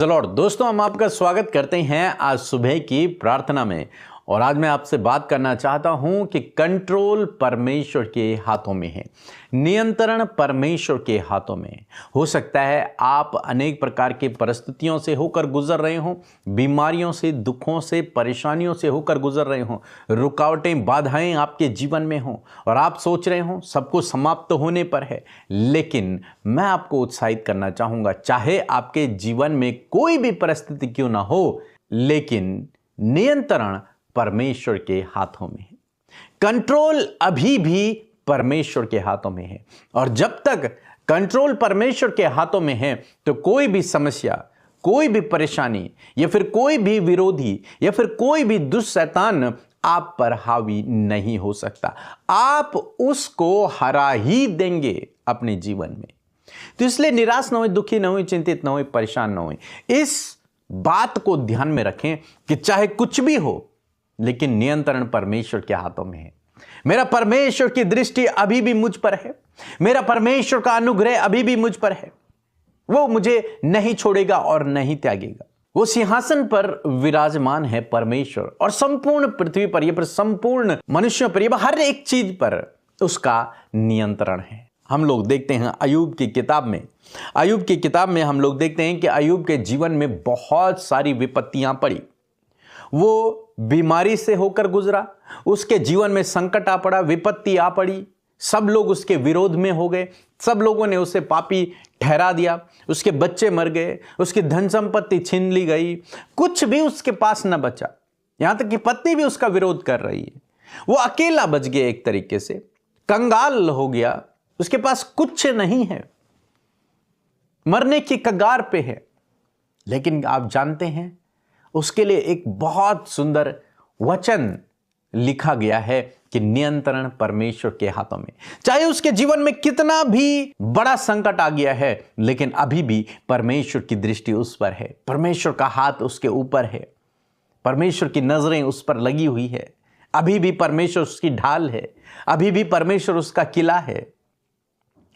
Lord दोस्तों, हम आपका स्वागत करते हैं आज सुबह की प्रार्थना में। और आज मैं आपसे बात करना चाहता हूं कि कंट्रोल परमेश्वर के हाथों में है, नियंत्रण परमेश्वर के हाथों में। हो सकता है आप अनेक प्रकार की परिस्थितियों से होकर गुजर रहे हो, बीमारियों से, दुखों से, परेशानियों से होकर गुजर रहे हो, रुकावटें, बाधाएं आपके जीवन में हो और आप सोच रहे हो सब कुछ समाप्त होने पर है। लेकिन मैं आपको उत्साहित करना चाहूंगा, चाहे आपके जीवन में कोई भी परिस्थिति क्यों ना हो, लेकिन नियंत्रण परमेश्वर के हाथों में है। कंट्रोल अभी भी परमेश्वर के हाथों में है। और जब तक कंट्रोल परमेश्वर के हाथों में है तो कोई भी समस्या, कोई भी परेशानी या फिर कोई भी विरोधी या फिर कोई भी दुष्ट शैतान आप पर हावी नहीं हो सकता। आप उसको हरा ही देंगे अपने जीवन में। तो इसलिए निराश ना हो, दुखी ना हो, चिंतित ना हो, परेशान ना हो। इस बात को ध्यान में रखें कि चाहे कुछ भी हो, लेकिन नियंत्रण परमेश्वर के हाथों में है। मेरा परमेश्वर की दृष्टि अभी भी मुझ पर है, मेरा परमेश्वर का अनुग्रह अभी भी मुझ पर है। वो मुझे नहीं छोड़ेगा और नहीं त्यागेगा। वो सिंहासन पर विराजमान है परमेश्वर, और संपूर्ण पृथ्वी पर, ये पर संपूर्ण मनुष्यों पर, ये हर एक चीज पर उसका नियंत्रण है। हम लोग देखते हैं अय्यूब की किताब में हम लोग देखते हैं कि अय्यूब के जीवन में बहुत सारी विपत्तियां पड़ी। वो बीमारी से होकर गुजरा, उसके जीवन में संकट आ पड़ा, विपत्ति आ पड़ी, सब लोग उसके विरोध में हो गए, सब लोगों ने उसे पापी ठहरा दिया, उसके बच्चे मर गए, उसकी धन संपत्ति छीन ली गई, कुछ भी उसके पास न बचा। यहां तक कि पत्नी भी उसका विरोध कर रही है। वो अकेला बच गया, एक तरीके से कंगाल हो गया, उसके पास कुछ नहीं है, मरने की कगार पे है। लेकिन आप जानते हैं, उसके लिए एक बहुत सुंदर वचन लिखा गया है कि नियंत्रण परमेश्वर के हाथों में। चाहे उसके जीवन में कितना भी बड़ा संकट आ गया है, लेकिन अभी भी परमेश्वर की दृष्टि उस पर है, परमेश्वर का हाथ उसके ऊपर है, परमेश्वर की नजरें उस पर लगी हुई है। अभी भी परमेश्वर उसकी ढाल है, अभी भी परमेश्वर उसका किला है,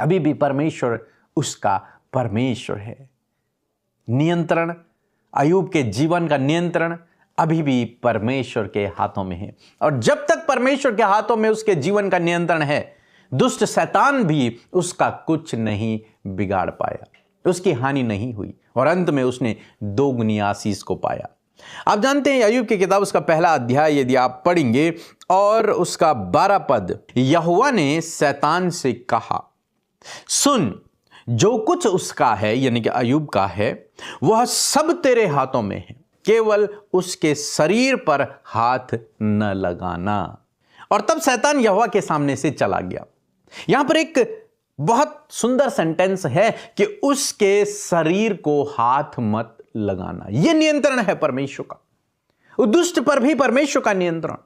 अभी भी परमेश्वर उसका परमेश्वर है। नियंत्रण, अय्यूब के जीवन का नियंत्रण अभी भी परमेश्वर के हाथों में है। और जब तक परमेश्वर के हाथों में उसके जीवन का नियंत्रण है, दुष्ट शैतान भी उसका कुछ नहीं बिगाड़ पाया, उसकी हानि नहीं हुई, और अंत में उसने दोगुनी आशीष को पाया। आप जानते हैं अय्यूब की किताब, उसका पहला अध्याय यदि आप पढ़ेंगे और उसका 12 पद, यहोवा ने शैतान से कहा, सुन, जो कुछ उसका है, यानी कि अय्यूब का है, वह सब तेरे हाथों में है, केवल उसके शरीर पर हाथ न लगाना। और तब शैतान यहोवा के सामने से चला गया। यहां पर एक बहुत सुंदर सेंटेंस है कि उसके शरीर को हाथ मत लगाना। यह नियंत्रण है परमेश्वर का। दुष्ट पर भी परमेश्वर का नियंत्रण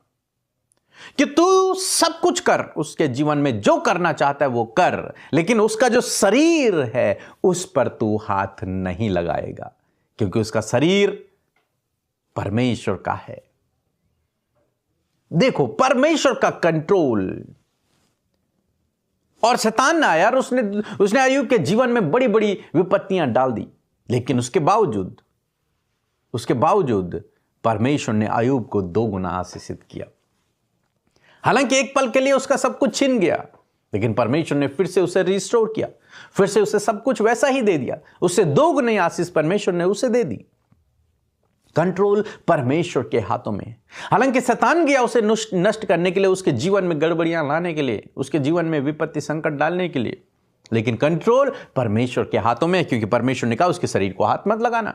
कि तू सब कुछ कर, उसके जीवन में जो करना चाहता है वो कर, लेकिन उसका जो शरीर है उस पर तू हाथ नहीं लगाएगा, क्योंकि उसका शरीर परमेश्वर का है। देखो, परमेश्वर का कंट्रोल। और शैतान आया और उसने अय्यूब के जीवन में बड़ी बड़ी विपत्तियां डाल दी, लेकिन उसके बावजूद परमेश्वर ने अय्यूब को 2 गुना आशीषित किया। हालांकि एक पल के लिए उसका सब कुछ छिन गया, लेकिन परमेश्वर ने फिर से उसे रिस्टोर किया, फिर से उसे सब कुछ वैसा ही दे दिया। उससे 2 गुनी आशीष परमेश्वर ने उसे दे दी। कंट्रोल परमेश्वर के हाथों में। हालांकि शैतान गया उसे नष्ट करने के लिए, उसके जीवन में गड़बड़ियां लाने के लिए, उसके जीवन में विपत्ति संकट डालने के लिए, लेकिन कंट्रोल परमेश्वर के हाथों में है, क्योंकि परमेश्वर ने कहा उसके शरीर को हाथ मत लगाना।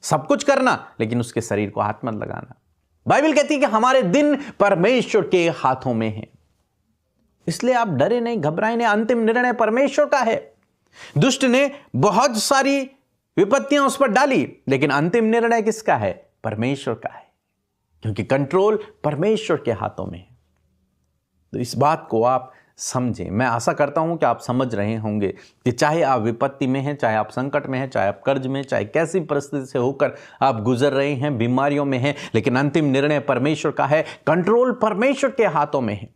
सब कुछ करना, लेकिन उसके शरीर को हाथ मत लगाना। बाइबल कहती है कि हमारे दिन परमेश्वर के हाथों में है। इसलिए आप डरे नहीं, घबराए नहीं। अंतिम निर्णय परमेश्वर का है। दुष्ट ने बहुत सारी विपत्तियां उस पर डाली, लेकिन अंतिम निर्णय किसका है? परमेश्वर का है, क्योंकि कंट्रोल परमेश्वर के हाथों में है। तो इस बात को आप समझें। मैं आशा करता हूं कि आप समझ रहे होंगे कि चाहे आप विपत्ति में हैं, चाहे आप संकट में हैं, चाहे आप कर्ज में, चाहे कैसी परिस्थिति से होकर आप गुजर रहे हैं, बीमारियों में हैं, लेकिन अंतिम निर्णय परमेश्वर का है। कंट्रोल परमेश्वर के हाथों में है।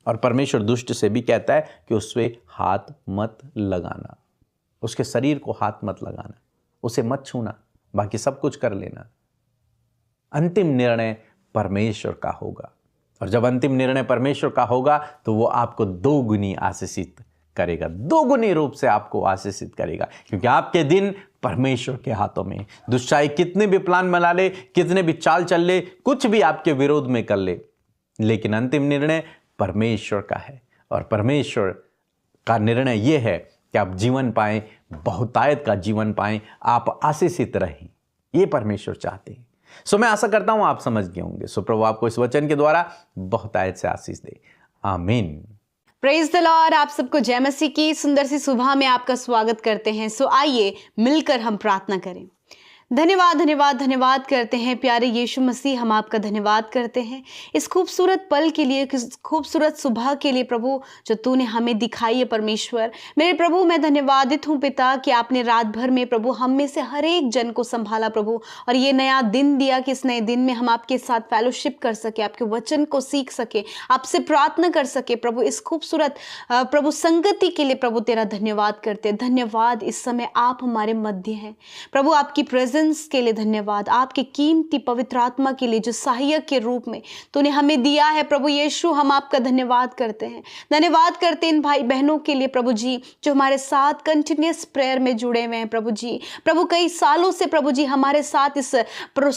और परमेश्वर दुष्ट से भी कहता है कि उससे हाथ मत लगाना, उसके शरीर को हाथ मत लगाना, उसे मत छूना, बाकी सब कुछ कर लेना। अंतिम निर्णय परमेश्वर का होगा, और जब अंतिम निर्णय परमेश्वर का होगा तो वो आपको दोगुनी आशीषित करेगा, दोगुनी रूप से आपको आशीषित करेगा, क्योंकि आपके दिन परमेश्वर के हाथों में। दुष्टाई कितने भी प्लान बना ले, कितने भी चाल चल ले, कुछ भी आपके विरोध में कर ले, लेकिन अंतिम निर्णय परमेश्वर का है। और परमेश्वर का निर्णय यह है कि आप जीवन पाएं, बहुतायत का जीवन पाएं, आप आशीषित रहें। ये परमेश्वर चाहते हैं। सो मैं आशा करता हूं आप समझ गए होंगे। सो प्रभु आपको इस वचन के द्वारा बहुतायत से आशीष दे। आमीन। Praise the Lord. आप सबको जय मसीह की सुंदर सी सुबह में आपका स्वागत करते हैं। सो आइए मिलकर हम प्रार्थना करें। धन्यवाद धन्यवाद धन्यवाद करते हैं प्यारे यीशु मसीह, हम आपका धन्यवाद करते हैं इस खूबसूरत पल के लिए, इस खूबसूरत सुबह के लिए प्रभु, जो तूने हमें दिखाई है परमेश्वर। मेरे प्रभु मैं धन्यवादित हूँ पिता कि आपने रात भर में प्रभु हम में से हर एक जन को संभाला प्रभु, और ये नया दिन दिया कि इस नए दिन में हम आपके साथ फेलोशिप कर सके, आपके वचन को सीख सके, आपसे प्रार्थना कर सके प्रभु। इस खूबसूरत प्रभु संगति के लिए प्रभु तेरा धन्यवाद करते हैं। धन्यवाद इस समय आप हमारे मध्य हैं प्रभु, आपकी प्रेजेंस के लिए धन्यवाद, आपके कीमती पवित्र आत्मा के लिए जो सहायक के रूप में तूने हमें दिया है प्रभु यीशु, हम आपका धन्यवाद करते हैं। धन्यवाद करते हैं इन भाई बहनों के लिए प्रभु जी, जो हमारे साथ कंटिन्यूअस प्रेयर में जुड़े हुए हैं प्रभु जी। प्रभु कई सालों से प्रभु जी हमारे साथ इस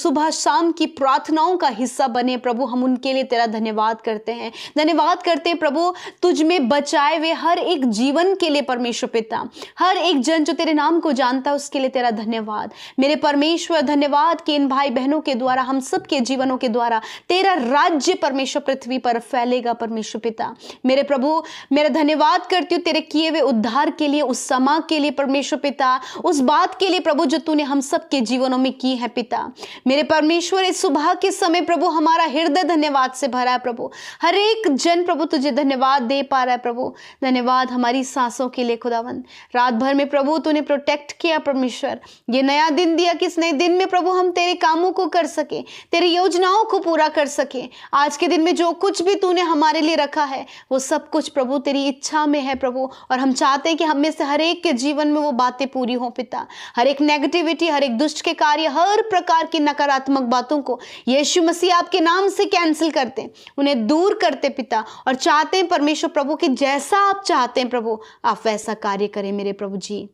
सुबह शाम की प्रार्थनाओं का हिस्सा बने प्रभु, हम उनके लिए तेरा धन्यवाद करते हैं। धन्यवाद करते हैं प्रभु तुझ में बचाए हुए हर एक जीवन के लिए परमेश्वर पिता, हर एक जन जो तेरे नाम को जानता है उसके लिए तेरा धन्यवाद मेरे परमेश्वर। धन्यवाद कि इन भाई बहनों के द्वारा, हम सब के जीवनों के द्वारा तेरा राज्य परमेश्वर पृथ्वी पर फैलेगा परमेश्वर पिता। मेरे प्रभु मेरा धन्यवाद करती हूँ तेरे किए हुए उद्धार के लिए, उस समय के लिए परमेश्वर पिता, उस बात के लिए प्रभु जो तूने हम सब के जीवनों में की है पिता। मेरे परमेश्वर इस सुबह के समय प्रभु हमारा हृदय धन्यवाद से भरा है प्रभु, हर एक जन प्रभु तुझे धन्यवाद दे पा रहा है प्रभु। धन्यवाद हमारी सांसों के लिए खुदावन, रात भर में प्रभु तूने प्रोटेक्ट किया परमेश्वर, ये नया दिन दिया कि इस नए दिन में प्रभु हम तेरे कामों को कर सके, तेरी योजनाओं को पूरा कर सके। आज के दिन में जो कुछ भी तूने हमारे लिए रखा है वो सब कुछ प्रभु तेरी इच्छा में है प्रभु, और हम चाहते हैं कि हम में से हर एक के जीवन में वो बातें पूरी हो पिता। हर एक नेगेटिविटी, हर एक दुष्ट के कार्य, हर प्रकार की नकारात्मक बातों को यीशु मसीह आपके नाम से कैंसिल करते, उन्हें दूर करते पिता, और चाहते हैं परमेश्वर प्रभु कि जैसा आप चाहते हैं प्रभु आप वैसा कार्य करें मेरे प्रभु जी।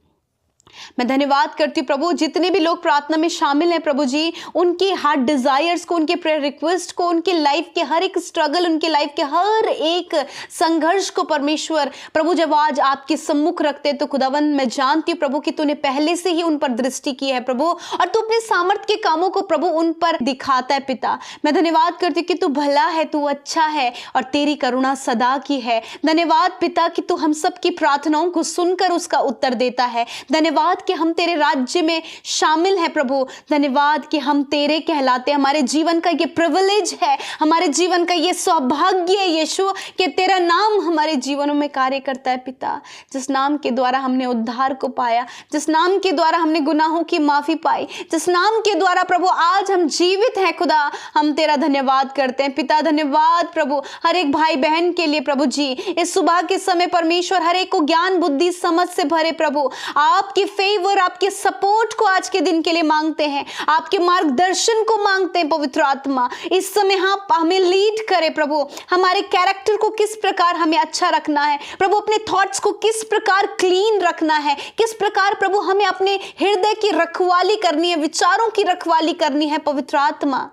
मैं धन्यवाद करती हूँ प्रभु जितने भी लोग प्रार्थना में शामिल हैं प्रभु जी, उनकी हार्ट डिजायर्स को, उनके प्रेयर रिक्वेस्ट को, उनके लाइफ के हर एक स्ट्रगल, उनके लाइफ के हर एक संघर्ष को परमेश्वर प्रभु जब आज आपके सम्मुख रखते तो खुदावन मैं जानती हूँ प्रभु कि तूने पहले से ही उन पर दृष्टि की है प्रभु, और तू अपने सामर्थ्य के कामों को प्रभु उन पर दिखाता है पिता। मैं धन्यवाद करती हूँ कि तू भला है, तू अच्छा है, और तेरी करुणा सदा की है। धन्यवाद पिता कि तू हम सबकी प्रार्थनाओं को सुनकर उसका उत्तर देता है। धन्यवाद कि हम तेरे राज्य में शामिल हैं प्रभु। धन्यवाद कि हम तेरे कहलाते, हमारे जीवन का ये प्रिविलेज है, हमारे जीवन का ये सौभाग्य है यीशु कि तेरा नाम हमारे जीवनों में कार्य करता है पिता। जिस नाम के द्वारा हमने उद्धार को पाया, जिस नाम के द्वारा हमने गुनाहों की माफी पाई, जिस नाम के द्वारा प्रभु आज हम जीवित हैं खुदा, हम तेरा धन्यवाद करते हैं पिता। धन्यवाद प्रभु हर एक भाई बहन के लिए प्रभु जी, इस सुबह के समय परमेश्वर हर एक को ज्ञान बुद्धि समझ से भरे प्रभु, आपकी फेवर, आपके सपोर्ट को आज के दिन के लिए मांगते हैं, आपके मार्गदर्शन को मांगते हैं पवित्र आत्मा। इस समय आप हमें लीड करें प्रभु, हमारे कैरेक्टर को किस प्रकार हमें अच्छा रखना है प्रभु, अपने थॉट्स को किस प्रकार क्लीन रखना है, किस प्रकार प्रभु हमें अपने हृदय की रखवाली करनी है, विचारों की रखवाली करनी है पवित्र आत्मा।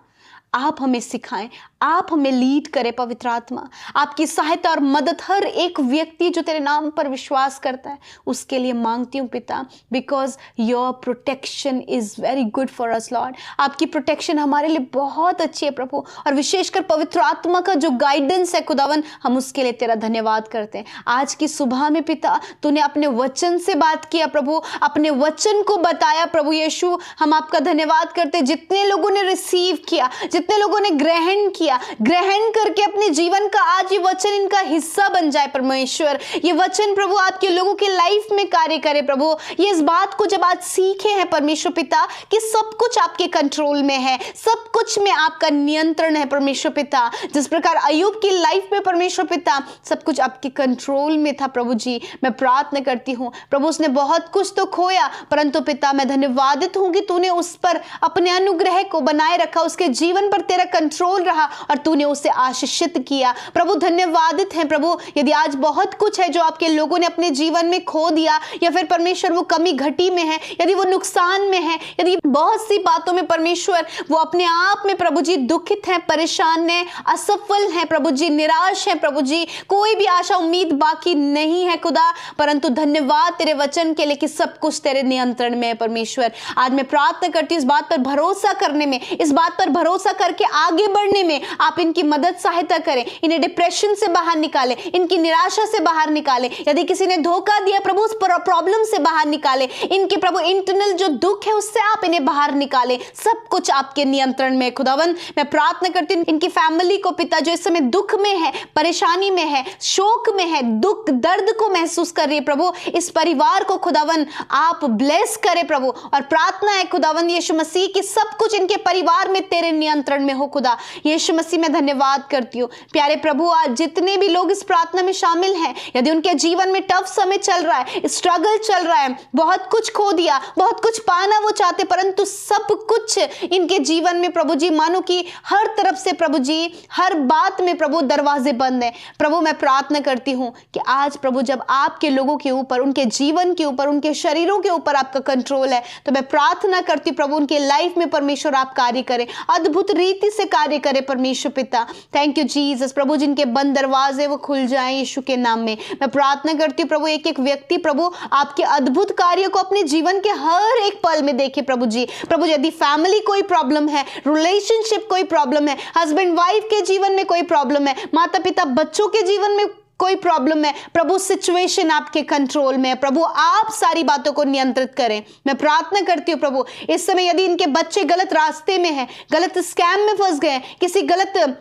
आप हमें सिखाएं, आप हमें लीड करें पवित्र आत्मा। आपकी सहायता और मदद हर एक व्यक्ति जो तेरे नाम पर विश्वास करता है उसके लिए मांगती हूँ पिता, because your protection is very good for us Lord. आपकी प्रोटेक्शन हमारे लिए बहुत अच्छी है प्रभु, और विशेषकर पवित्र आत्मा का जो गाइडेंस है खुदावन, हम उसके लिए तेरा धन्यवाद करते हैं। आज की सुबह में पिता तूने अपने वचन से बात किया प्रभु, अपने वचन को बताया प्रभु यीशु, हम आपका धन्यवाद करते हैं। जितने लोगों ने रिसीव किया, जितने लोगों ने ग्रहण किया, किया, ग्रहण करके अपने जीवन का आज ये वचन इनका हिस्सा बन जाए परमेश्वर। ये वचन प्रभु आपके लोगों के लाइफ में कार्य करे प्रभु। ये इस बात को जब आज सीखे हैं परमेश्वर पिता कि सब कुछ आपके कंट्रोल में है, सब कुछ में आपका नियंत्रण है परमेश्वर पिता। जिस प्रकार अय्यूब की लाइफ में परमेश्वर पिता सब कुछ आपके कंट्रोल में था प्रभु जी, मैं प्रार्थना करती हूँ प्रभु उसने बहुत कुछ तो खोया, परंतु पिता मैं धन्यवादित हूँ कि तूने उस पर अपने अनुग्रह को बनाए रखा, उसके जीवन पर तेरा कंट्रोल रहा और तूने उसे आशीषित किया। प्रभु धन्यवादित है प्रभु। यदि आज बहुत कुछ है जो आपके लोगों ने अपने जीवन में खो दिया, या फिर परमेश्वर वो कमी घटी में है, यदि वो नुकसान में है, यदि बहुत सी बातों में परमेश्वर वो अपने आप में प्रभु जी दुखित है, परेशान है, असफल है प्रभु जी, निराश है प्रभु जी, कोई भी आशा उम्मीद बाकी नहीं है खुदा, परंतु धन्यवाद तेरे वचन के लिए कि सब कुछ तेरे नियंत्रण में है परमेश्वर। आज मैं प्रार्थना करती हूँ इस बात पर भरोसा करने में, इस बात पर भरोसा करके आगे बढ़ने में आप इनकी मदद सहायता करें, इन्हें डिप्रेशन से बाहर निकालें, इनकी निराशा से बाहर निकालें, यदि किसी ने धोखा दिया प्रभु उस प्रॉब्लम से बाहर निकालें, इनके प्रभु इंटरनल जो दुख है उससे आप इन्हें बाहर निकालें। सब कुछ आपके नियंत्रण में खुदावन। मैं प्रार्थना करती हूँ इनकी फैमिली को पिता जो इस समय दुख में है, परेशानी में है, शोक में है, दुख दर्द को महसूस कर रही है प्रभु, इस परिवार को खुदावन आप ब्लेस करें प्रभु। और प्रार्थना है खुदावन यीशु मसीह कि सब कुछ इनके परिवार में तेरे नियंत्रण में हो खुदा। यीशु मसीह मैं धन्यवाद करती हूँ प्यारे प्रभु। आज जितने भी लोग इस प्रार्थना में शामिल हैं, यदि उनके जीवन में टफ समय चल रहा है, स्ट्रगल चल रहा है, बहुत कुछ खो दिया, बहुत कुछ पाना वो चाहते, परंतु सब कुछ इनके जीवन में प्रभु जी मानो कि हर तरफ से प्रभु जी हर बात में प्रभु दरवाजे बंद हैं प्रभु। मैं प्रार्थना करती हूँ कि आज प्रभु जब आपके लोगों के ऊपर, उनके जीवन के ऊपर, उनके शरीरों के ऊपर आपका कंट्रोल है, तो मैं प्रार्थना करती हूँ प्रभु उनके लाइफ में परमेश्वर आप कार्य करें, अद्भुत रीति से कार्य करें परमेश्वर पिता। थैंक यू जीसस प्रभु, जिनके बंद दरवाजे वो खुल जाएं यीशु के नाम में। मैं प्रार्थना करती हूँ प्रभु एक एक व्यक्ति प्रभु आपके अद्भुत कार्य को अपने जीवन के हर एक पल में देखे प्रभु जी। प्रभु यदि फैमिली कोई प्रॉब्लम है, रिलेशनशिप कोई प्रॉब्लम है, हस्बैंड वाइफ के जीवन में कोई प्रॉब्लम है, माता पिता बच्चों के जीवन में कोई प्रॉब्लम है प्रभु, सिचुएशन आपके कंट्रोल में है प्रभु, आप सारी बातों को नियंत्रित करें। मैं प्रार्थना करती हूँ प्रभु इस समय यदि इनके बच्चे गलत रास्ते में हैं, गलत स्कैम में फंस गए, किसी गलत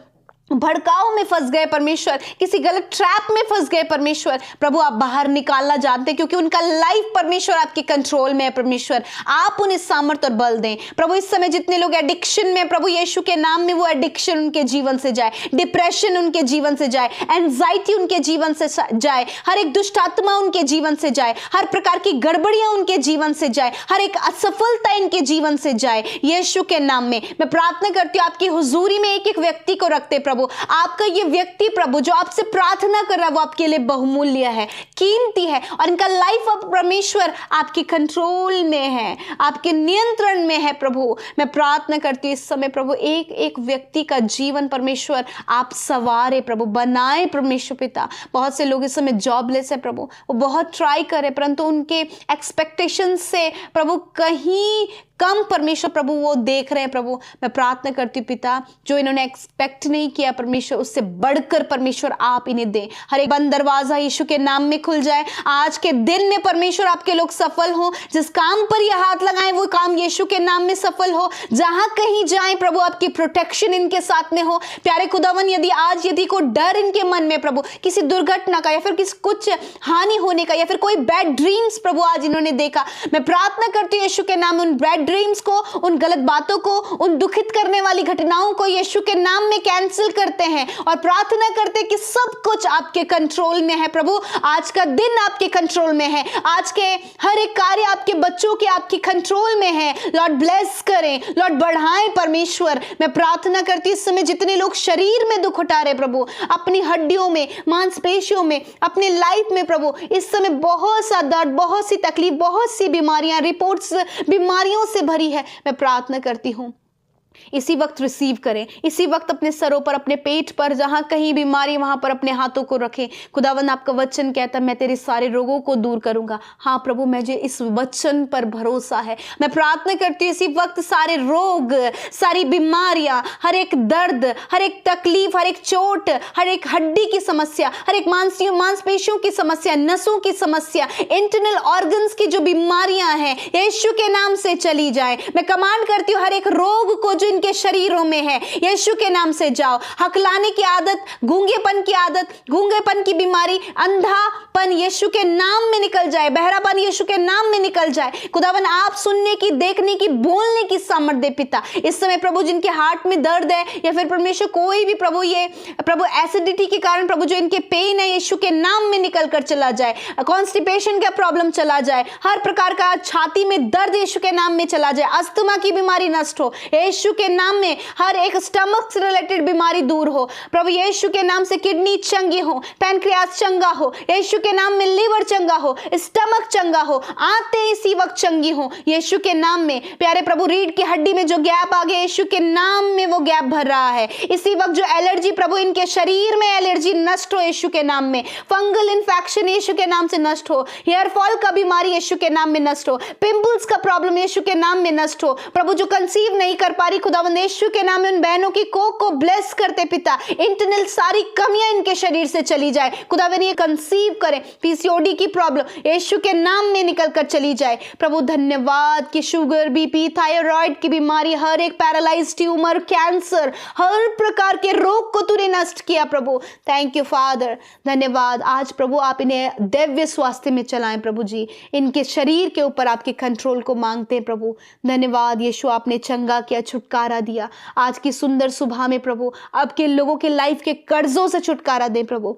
भड़काव में फंस गए परमेश्वर, किसी गलत ट्रैप में फंस गए परमेश्वर, प्रभु आप बाहर निकालना जानते हैं क्योंकि उनका लाइफ परमेश्वर आपके कंट्रोल में है परमेश्वर। आप उन्हें सामर्थ्य और बल दें प्रभु। इस समय जितने लोग एडिक्शन में प्रभु यीशु के नाम में, वो एडिक्शन उनके जीवन से जाए, डिप्रेशन उनके जीवन से जाए, एंजाइटी उनके जीवन से जाए, हर एक दुष्ट आत्मा उनके जीवन से जाए, हर प्रकार की गड़बड़ियां उनके जीवन से जाए, हर एक असफलता इनके जीवन से जाए यीशु के नाम में। मैं प्रार्थना करती हूँ आपकी हुजूरी में एक एक व्यक्ति को रखते प्रभु। आपका ये व्यक्ति प्रभु जो आपसे प्रार्थना कर रहा है वो आपके लिए बहुमूल्य है, कीमती है, और इनका लाइफ अब परमेश्वर आपके कंट्रोल में है, आपके नियंत्रण में है प्रभु। मैं प्रार्थना करती हूँ इस समय प्रभु एक एक व्यक्ति का जीवन परमेश्वर आप सवारे प्रभु, बनाए परमेश्वर पिता। बहुत से लोग इस समय जॉबलेस है प्रभु, वो बहुत ट्राई करे परंतु उनके एक्सपेक्टेशन से प्रभु कहीं कम परमेश्वर प्रभु वो देख रहे हैं प्रभु। मैं प्रार्थना करती हूँ पिता जो इन्होंने एक्सपेक्ट नहीं किया परमेश्वर उससे बढ़कर परमेश्वर आप इन्हें दें। हर एक बंद दरवाजा यीशु के नाम में खुल जाए। आज के दिन में परमेश्वर आपके लोग सफल हो, जिस काम पर ये हाथ लगाएं वो काम यीशु के नाम में सफल हो। जहां कहीं जाएं प्रभु आपकी प्रोटेक्शन इनके साथ में हो। प्यारे खुदावन यदि कोई डर इनके मन में प्रभु किसी दुर्घटना का या फिर किसी कुछ हानि होने का या फिर कोई बैड ड्रीम्स प्रभु आज इन्होंने देखा, मैं प्रार्थना करती हूँ यीशु के नाम में उन बैड ड्रीम्स को, उन गलत बातों को, उन दुखित करने वाली घटनाओं को यीशु के नाम में कैंसिल करते हैं और प्रार्थना करते हैं कि सब कुछ आपके कंट्रोल में है प्रभु। आज का दिन आपके कंट्रोल में है, आज के हर एक कार्य आपके बच्चों के आपके कंट्रोल में है। लॉर्ड ब्लेस करें, लॉर्ड बढ़ाएं परमेश्वर। मैं प्रार्थना करती हूँ इस समय जितने लोग शरीर में दुख उठा रहे प्रभु, अपनी हड्डियों में, मांसपेशियों में, अपनी लाइफ में प्रभु, इस समय बहुत सा दर्द, बहुत सी तकलीफ, बहुत सी बीमारियां, रिपोर्ट्स बीमारियों से भरी है। मैं प्रार्थना करती हूँ इसी वक्त रिसीव करें, इसी वक्त अपने सरों पर, अपने पेट पर, जहां कहीं बीमारी वहां पर अपने हाथों को रखें। खुदावंद आपका वचन कहता मैं तेरे सारे रोगों को दूर करूंगा। हाँ प्रभु मुझे इस वचन पर भरोसा है। मैं प्रार्थना करती हूँ इसी वक्त सारे रोग, सारी बीमारियां, हर एक दर्द, हर एक तकलीफ, हर एक चोट, हर एक हड्डी की समस्या, हर एक मांसपेशियों की समस्या, नसों की समस्या, इंटरनल ऑर्गन्स की जो बीमारियां हैं यीशु के नाम से चली जाए। मैं कमांड करती हूँ हर एक रोग को जो इनके शरीरों में है, यीशु के नाम से जाओ। हकलाने की आदत, गूंगेपन की आदत, गूंगेपन की बीमारी, अंधापन यीशु के नाम में निकल जाए, बहरापन यीशु के नाम में निकल जाए। खुदावन आप सुनने की, देखने की, बोलने की सामर्थ दे पिता। इस समय प्रभु जिनके हार्ट में दर्द है या फिर परमेश्वर कोई भी प्रभु ये प्रभु एसिडिटी के कारण प्रभु जो इनके पेन है, यीशु के नाम में निकल कर चला जाए। कॉन्स्टिपेशन का प्रॉब्लम चला जाए, हर प्रकार का छाती में दर्द यीशु के नाम में चला जाए, अस्थमा की बीमारी नष्ट हो यीशु के नाम में। हर एक स्टमक से रिलेटेड बीमारी दूर हो प्रभु यीशु के नाम से। किडनी चंगी हो, पैनक्रियास चंगा हो यीशु के नाम में, लिवर चंगा हो, स्टमक चंगा हो, आते इसी वक्त चंगी हो यीशु के नाम में। प्यारे प्रभु रीढ़ की हड्डी में जो गैप आ गया यीशु के नाम में वो गैप भर रहा है। इसी वक्त जो एलर्जी प्रभु इनके शरीर में एलर्जी नष्ट हो यीशु के नाम में। फंगल इन्फेक्शन यीशु के नाम से नष्ट हो, हेयर फॉल का बीमारी यीशु के नाम में नष्ट हो, पिंपल्स का प्रॉब्लम यीशु के नाम में नष्ट हो। प्रभु जो कंसीव नहीं कर पा रही, खुदावंद यीशु के नाम में उन बहनों की कोख को ब्लेस करते पिता। इंटरनल सारी कमियां इनके शरीर से चली जाए खुदावंद, ये कंसीव करें। पीसीओडी की प्रॉब्लम यीशु के नाम में निकल कर चली जाए प्रभु। धन्यवाद कि शुगर, बीपी, थायराइड की बीमारी, हर एक पैरालाइज ट्यूमर, कैंसर, हर प्रकार के रोग को तूने नष्ट किया प्रभु। थैंक यू फादर, धन्यवाद। आज प्रभु आप इन्हें दिव्य स्वास्थ्य में चलाएं प्रभु जी। इनके शरीर के ऊपर आपके कंट्रोल को मांगते हैं प्रभु। धन्यवाद यीशु, आपने चंगा किया, छुटकारा दिया। आज की सुंदर सुबह में प्रभु आपके लोगों के लाइफ के कर्जों से छुटकारा दें प्रभु,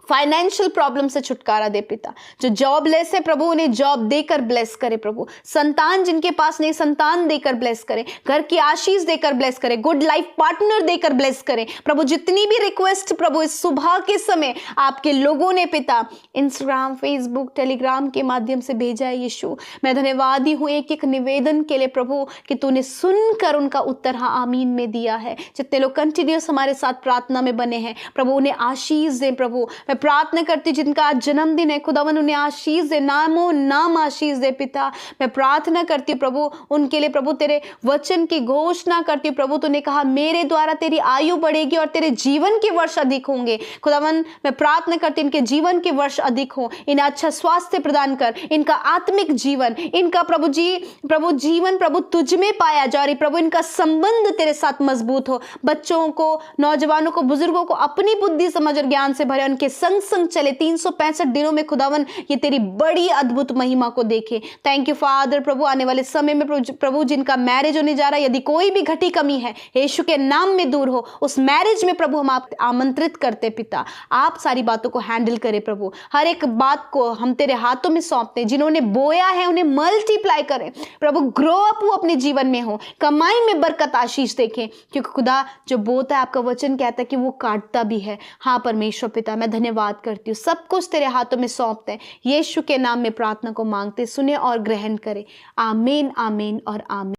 फाइनेंशियल प्रॉब्लम से छुटकारा दे पिता। जो जॉबलेस है प्रभु उन्हें जॉब देकर ब्लेस करे प्रभु। संतान जिनके पास नहीं, संतान देकर ब्लेस करे, घर की आशीष देकर ब्लेस करे, गुड लाइफ पार्टनर देकर ब्लेस करे प्रभु। जितनी भी रिक्वेस्ट प्रभु इस सुबह के समय आपके लोगों ने पिता इंस्टाग्राम, फेसबुक, टेलीग्राम के माध्यम से भेजा है यीशु, मैं धन्यवादी हूँ एक एक निवेदन के लिए प्रभु कि तूने सुनकर उनका उत्तर हाँ आमीन में दिया है। जितने लोग कंटिन्यूस हमारे साथ प्रार्थना में बने हैं प्रभु उन्हें आशीष दें प्रभु। मैं प्रार्थना करती जिनका आज जन्मदिन है खुदावन उन्हें आशीष दे, नामो नाम आशीष दे पिता। मैं प्रार्थना करती हूँ प्रभु उनके लिए प्रभु, तेरे वचन की घोषणा करती हूँ प्रभु। तूने कहा मेरे द्वारा तेरी आयु बढ़ेगी और तेरे जीवन के वर्ष अधिक होंगे खुदावन। मैं प्रार्थना करती इनके जीवन के वर्ष अधिक हो, इन्हें अच्छा स्वास्थ्य प्रदान कर, इनका आत्मिक जीवन, इनका प्रभु जीवन प्रभु तुझ में पाया जा रही प्रभु। इनका संबंध तेरे साथ मजबूत हो। बच्चों को, नौजवानों को, बुजुर्गों को अपनी बुद्धि समझ और ज्ञान से भरे, उनके संग चले 365 दिनों में खुदावन ये तेरी बड़ी अद्भुत महिमा को देखे। थैंक यू फादर प्रभु। आने वाले समय में प्रभु जिनका मैरिज होने जा रहा है, यदि कोई भी घटी कमी है यीशु के नाम में दूर हो, उस मैरिज में प्रभु हम आप आमंत्रित करते पिता। आप सारी बातों को हैंडल करें प्रभु, हर एक बात को हम तेरे हाथों में सौंपते हैं। जिन्होंने बोया है उन्हें मल्टीप्लाई करें प्रभु, ग्रो अप वो अपने जीवन में हो, कमाई में बरकत आशीष देखें, क्योंकि खुदा जो बोता है आपका वचन कहता है कि वो काटता भी है। हाँ परमेश्वर पिता, मैं धन्यवाद करती हूँ, सब कुछ तेरे हाथों में सौंपते हैं। यीशु के नाम में प्रार्थना को मांगते, सुने और ग्रहण करें। आमीन, आमीन और आमीन।